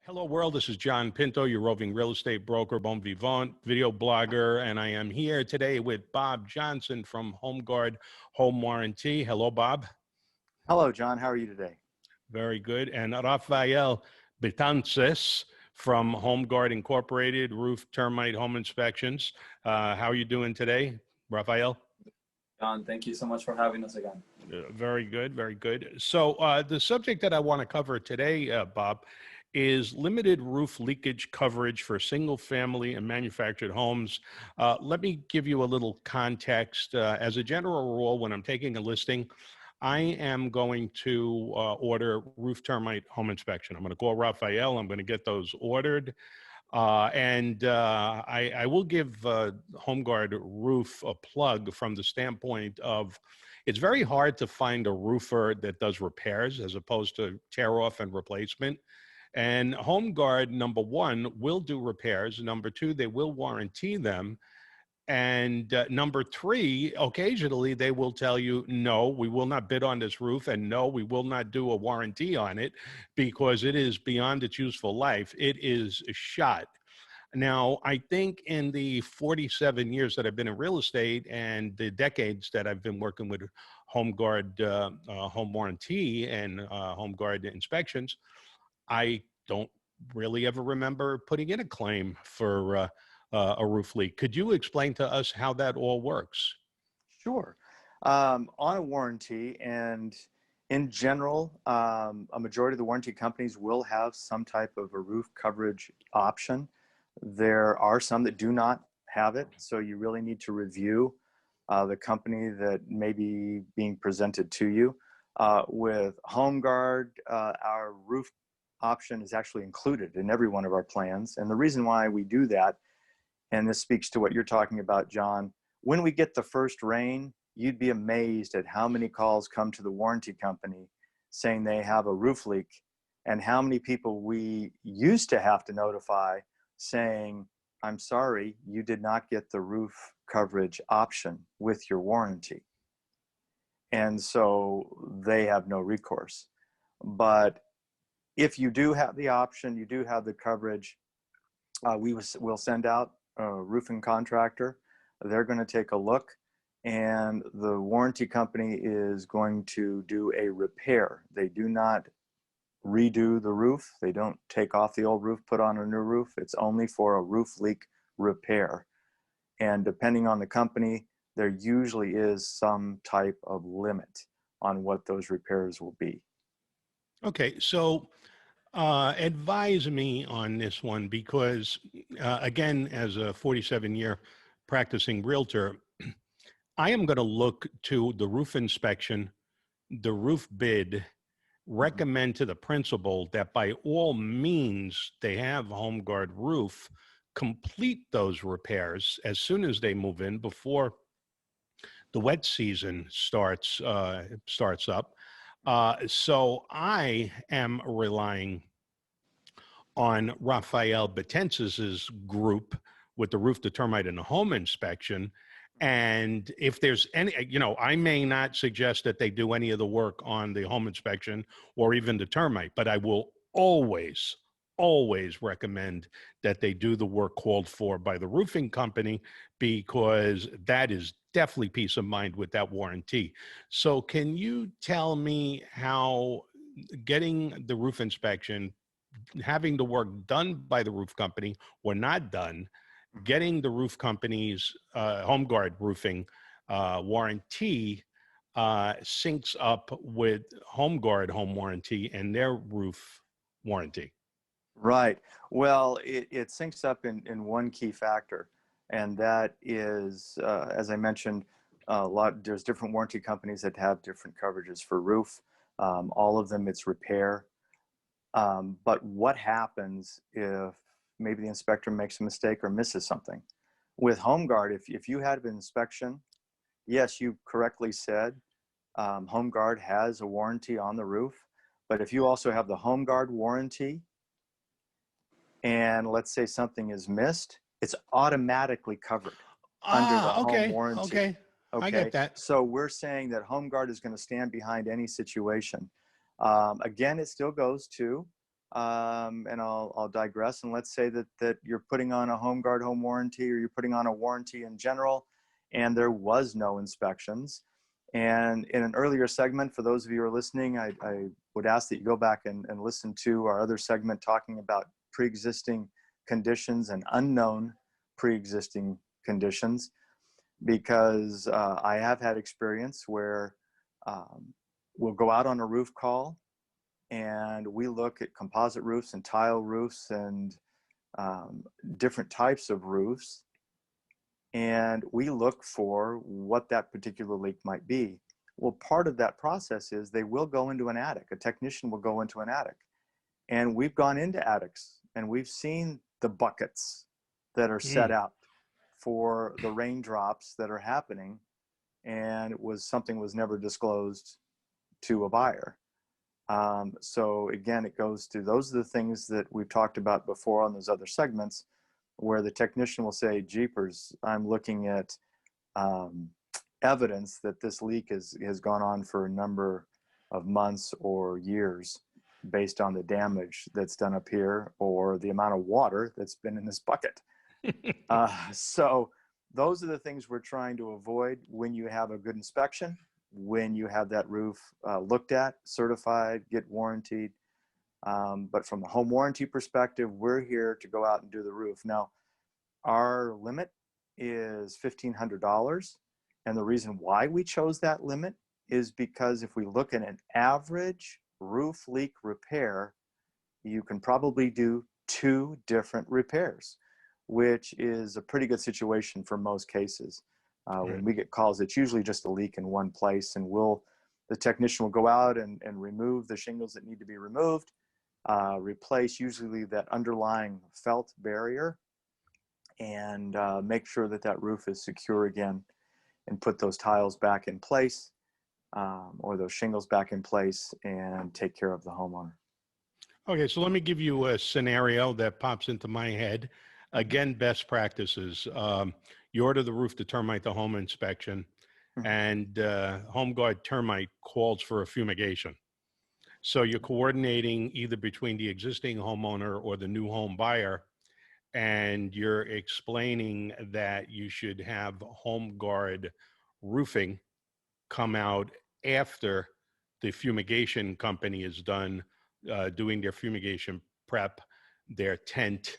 Hello, world. This is John Pinto, your roving real estate broker, bon vivant, video blogger, and I am here today with Bob Johnson from HomeGuard Home Warranty. Hello, Bob. Hello, John. How are you today? Very good. And Rafael Betances from HomeGuard Incorporated, Roof Termite Home Inspections. How are you doing today, Rafael? John, thank you so much for having us again. Very good, very good. So the subject that I want to cover today, Bob, is limited roof leakage coverage for single family and manufactured homes. Let me give you a little context. As a general rule, when I'm taking a listing, I am going to order roof termite home inspection. I'm going to call Rafael. I'm going to get those ordered. I will give HomeGuard Roof a plug from the standpoint of it's very hard to find a roofer that does repairs as opposed to tear off and replacement. And HomeGuard, number one, will do repairs. Number two, they will warranty them. And number three, occasionally they will tell you, no, we will not bid on this roof, and no, we will not do a warranty on it because it is beyond its useful life. It is shot. Now, I think in the 47 years that I've been in real estate and the decades that I've been working with HomeGuard home warranty and HomeGuard inspections, I don't really ever remember putting in a claim for a roof leak. Could you explain to us how that all works? Sure. On a warranty, and in general, a majority of the warranty companies will have some type of a roof coverage option. There are some that do not have it, so you really need to review the company that may be being presented to you. With HomeGuard, our roof option is actually included in every one of our plans. And the reason why we do that, and this speaks to what you're talking about, John, when we get the first rain, you'd be amazed at how many calls come to the warranty company saying they have a roof leak, and how many people we used to have to notify saying, I'm sorry, you did not get the roof coverage option with your warranty. And so they have no recourse. But if you do have the option, you do have the coverage, we'll send out a roofing contractor. They're going to take a look, and the warranty company is going to do a repair. They do not redo the roof. They don't take off the old roof, put on a new roof. It's only for a roof leak repair. And depending on the company, there usually is some type of limit on what those repairs will be. Okay, so advise me on this one because, again, as a 47-year practicing realtor, I am going to look to the roof inspection, the roof bid, recommend to the principal that by all means they have HomeGuard Roof complete those repairs as soon as they move in before the wet season starts up. So I am relying on Rafael Betances' group with the roof, the termite, and the home inspection. And if there's any, I may not suggest that they do any of the work on the home inspection or even the termite, but I will always recommend that they do the work called for by the roofing company, because that is definitely peace of mind with that warranty. So can you tell me how getting the roof inspection, having the work done by the roof company or not done, getting the roof company's HomeGuard roofing warranty syncs up with HomeGuard home warranty and their roof warranty? Right. Well, it syncs up in one key factor, and that is, as I mentioned, there's different warranty companies that have different coverages for roof. All of them, it's repair. But what happens if maybe the inspector makes a mistake or misses something? With HomeGuard, if you had an inspection, yes, you correctly said, HomeGuard has a warranty on the roof. But if you also have the HomeGuard warranty, and let's say something is missed, it's automatically covered under the home warranty. Okay. I get that. So we're saying that HomeGuard is going to stand behind any situation. Again, it still goes to and I'll digress. And let's say that you're putting on a HomeGuard home warranty, or you're putting on a warranty in general, and there was no inspections. And in an earlier segment, for those of you who are listening, I would ask that you go back and listen to our other segment talking about pre-existing conditions and unknown pre-existing conditions, because I have had experience where we'll go out on a roof call and we look at composite roofs and tile roofs and different types of roofs, and we look for what that particular leak might be. Well, part of that process is they will go into an attic. A technician will go into an attic. And we've gone into attics and we've seen the buckets that are set out for the raindrops that are happening, and something was never disclosed to a buyer. So again, it goes to, those are the things that we've talked about before on those other segments, where the technician will say, jeepers, I'm looking at evidence that this leak has gone on for a number of months or years based on the damage that's done up here or the amount of water that's been in this bucket. So those are the things we're trying to avoid when you have a good inspection, when you have that roof looked at, certified, get warranted. But from the home warranty perspective, we're here to go out and do the roof. Now, our limit is $1,500. And the reason why we chose that limit is because if we look at an average roof leak repair, you can probably do 2 different repairs, which is a pretty good situation for most cases. When we get calls, it's usually just a leak in one place, and the technician will go out and remove the shingles that need to be removed, replace usually that underlying felt barrier, and make sure that that roof is secure again, and put those tiles back in place, or those shingles back in place, and take care of the homeowner. Okay, so let me give you a scenario that pops into my head. Again, best practices. You order the roof to termite the home inspection, and HomeGuard Termite calls for a fumigation. So you're coordinating either between the existing homeowner or the new home buyer, and you're explaining that you should have HomeGuard roofing come out after the fumigation company is done doing their fumigation prep, their tent,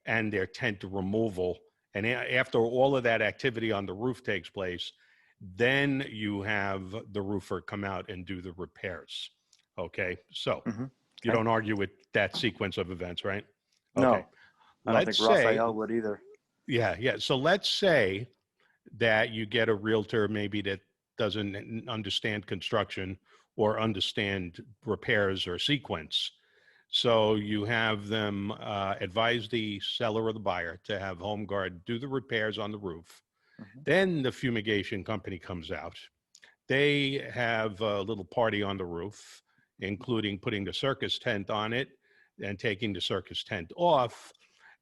and their tent removal. And after all of that activity on the roof takes place, then you have the roofer come out and do the repairs. Okay, so you don't argue with that sequence of events, right? Okay. No, I don't think Raphael would either. Yeah. So let's say that you get a realtor maybe that doesn't understand construction or understand repairs or sequence. So you have them advise the seller or the buyer to have HomeGuard do the repairs on the roof. Then the fumigation company comes out. They have a little party on the roof, including putting the circus tent on it and taking the circus tent off.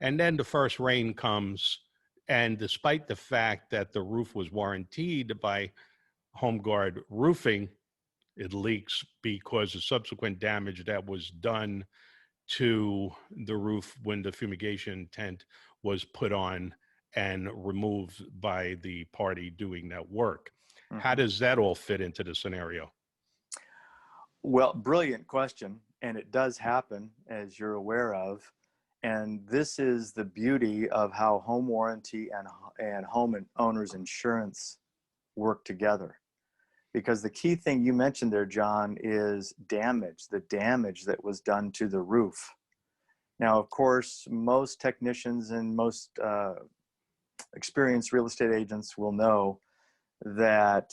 And then the first rain comes, and despite the fact that the roof was warranted by HomeGuard Roofing, it leaks because of subsequent damage that was done to the roof when the fumigation tent was put on and removed by the party doing that work. How does that all fit into the scenario? Well, brilliant question. And it does happen, as you're aware of. And this is the beauty of how home warranty and home owner's insurance work together. Because the key thing you mentioned there, John, is damage, the damage that was done to the roof. Now, of course, most technicians and most experienced real estate agents will know that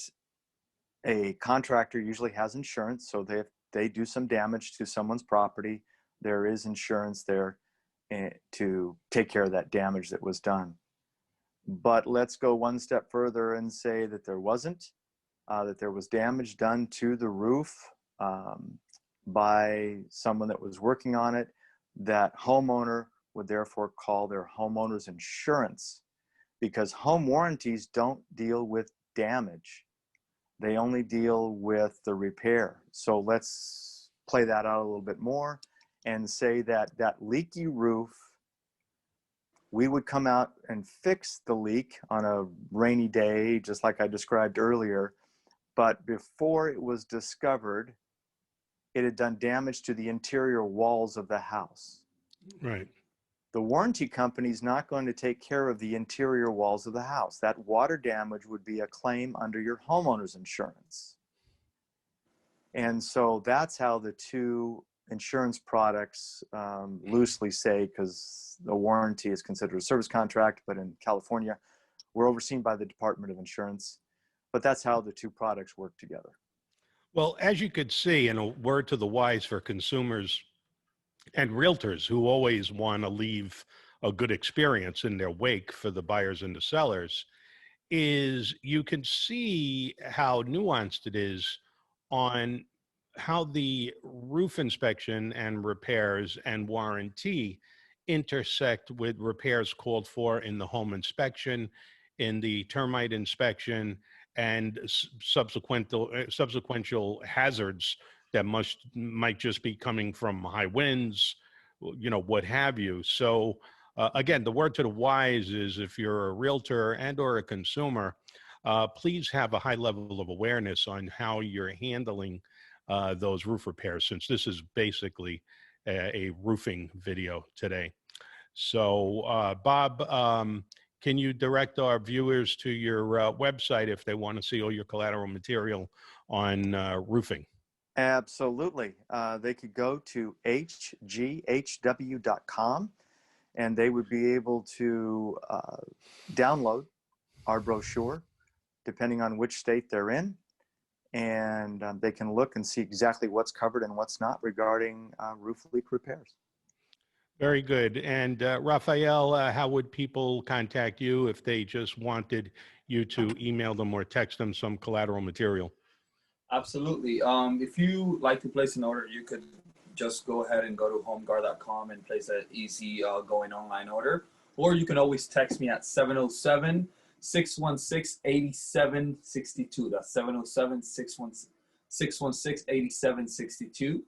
a contractor usually has insurance. So they do some damage to someone's property, there is insurance there to take care of that damage that was done. But let's go one step further and say that there wasn't, that there was damage done to the roof by someone that was working on it. That homeowner would therefore call their homeowner's insurance, because home warranties don't deal with damage. They only deal with the repair. So let's play that out a little bit more and say that that leaky roof, we would come out and fix the leak on a rainy day, just like I described earlier. But before it was discovered, it had done damage to the interior walls of the house. Right. The warranty company is not going to take care of the interior walls of the house. That water damage would be a claim under your homeowner's insurance. And so that's how the two insurance products loosely say, because the warranty is considered a service contract, but in California, we're overseen by the Department of Insurance. But that's how the two products work together. Well, as you could see, and a word to the wise for consumers and realtors who always want to leave a good experience in their wake for the buyers and the sellers, is you can see how nuanced it is on how the roof inspection and repairs and warranty intersect with repairs called for in the home inspection, in the termite inspection, and subsequential hazards that might just be coming from high winds, what have you. So again, the word to the wise is, if you're a realtor and or a consumer, please have a high level of awareness on how you're handling those roof repairs, since this is basically a roofing video today. So Bob, can you direct our viewers to your website if they want to see all your collateral material on roofing? Absolutely. They could go to hghw.com, and they would be able to download our brochure, depending on which state they're in. And they can look and see exactly what's covered and what's not regarding roof leak repairs. Very good. And Raphael, how would people contact you if they just wanted you to email them or text them some collateral material? Absolutely. If you like to place an order, you could just go ahead and go to homeguard.com and place an easy going online order. Or you can always text me at 707-616-8762. That's 707-616-8762.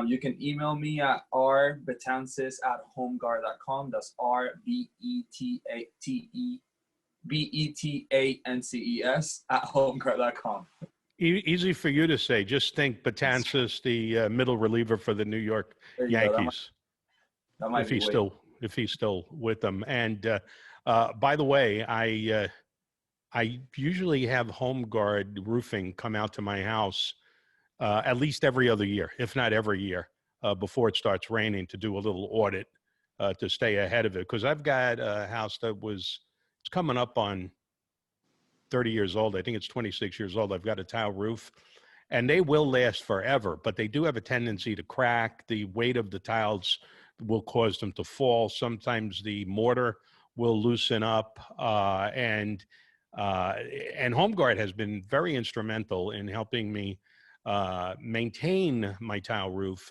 You can email me at rbetances@homeguard.com. That's RBETANCES at homeguard.com. Easy for you to say. Just think Betances, the middle reliever for the New York Yankees. That might if be he's still with them. And by the way, I usually have Home Guard Roofing come out to my house at least every other year, if not every year, before it starts raining, to do a little audit to stay ahead of it. Because I've got a house it's coming up on 30 years old. I think it's 26 years old. I've got a tile roof, and they will last forever, but they do have a tendency to crack. The weight of the tiles will cause them to fall. Sometimes the mortar will loosen up, and Home Guard has been very instrumental in helping me maintain my tile roof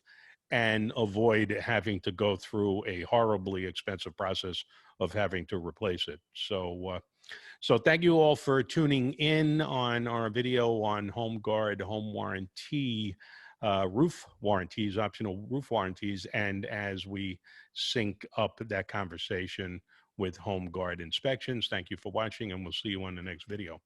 and avoid having to go through a horribly expensive process of having to replace it. So thank you all for tuning in on our video on Home Guard home warranty, roof warranties, optional roof warranties, and as we sync up that conversation with Home Guard inspections. Thank you for watching, and we'll see you on the next video.